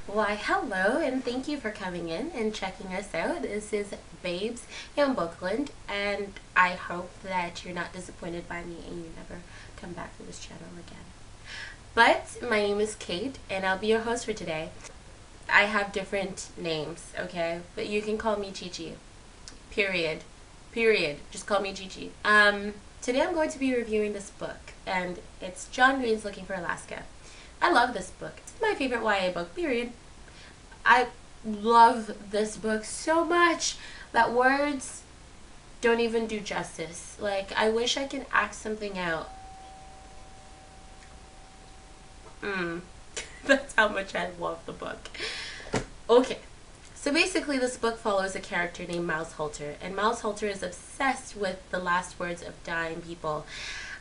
Why, hello, and thank you for coming in and checking us out. This is Babes in Bookland, and I hope that you're not disappointed by me and you never come back to this channel again. But my name is Kate, and I'll be your host for today. I have different names, okay? But you can call me Jiji. Period. Period. Just call me Jiji. Today I'm going to be reviewing this book, and it's John Green's Looking for Alaska. I love this book. It's my favorite YA book, period. I love this book so much that words don't even do justice. Like, I wish I could act something out. That's how much I love the book. Okay. So basically this book follows a character named Miles Halter, and Miles Halter is obsessed with the last words of dying people.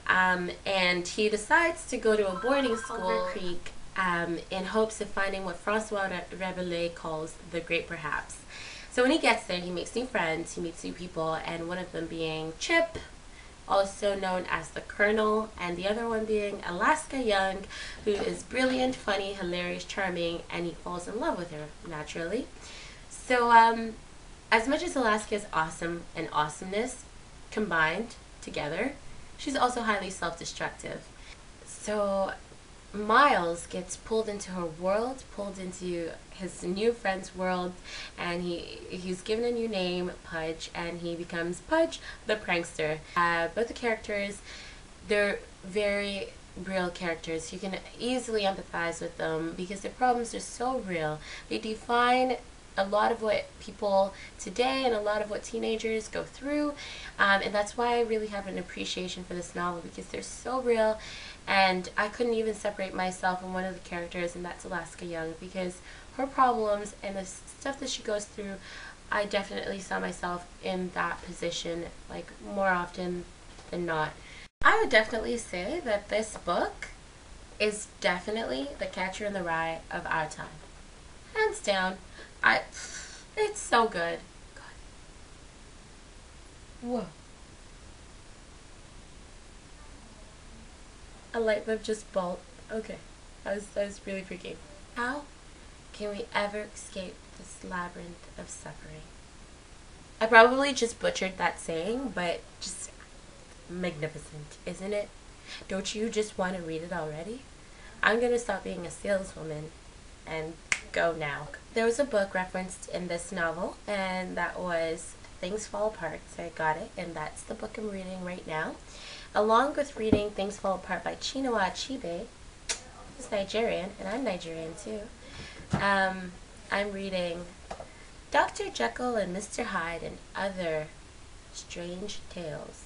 And he decides to go to a boarding school Creek in hopes of finding what Francois Rabelais calls the Great Perhaps. So when he gets there, he makes new friends, he meets new people, and one of them being Chip, also known as the Colonel, and the other one being Alaska Young, who is brilliant, funny, hilarious, charming, and he falls in love with her, naturally. So as much as Alaska is awesome and awesomeness combined together, she's also highly self-destructive. So Miles gets pulled into her world, pulled into his new friend's world, and he's given a new name, Pudge, and he becomes Pudge the prankster. Both the characters, they're very real characters. You can easily empathize with them because their problems are so real. They define a lot of what people today and a lot of what teenagers go through, and that's why I really have an appreciation for this novel, because they're so real. And I couldn't even separate myself from one of the characters, and that's Alaska Young, because her problems and the stuff that she goes through, I definitely saw myself in that position, like, more often than not. I would definitely say that this book is definitely the Catcher in the Rye of our time. Hands down. It's so good. God. Whoa. A light bulb just bulbed. Okay. I was really freaking. How can we ever escape this labyrinth of suffering? I probably just butchered that saying, but just magnificent, isn't it? Don't you just want to read it already? I'm gonna stop being a saleswoman and go now. There was a book referenced in this novel, and that was Things Fall Apart, so I got it, and that's the book I'm reading right now. Along with reading Things Fall Apart by Chinua Achebe, who's Nigerian, and I'm Nigerian too, I'm reading Dr. Jekyll and Mr. Hyde and Other Strange Tales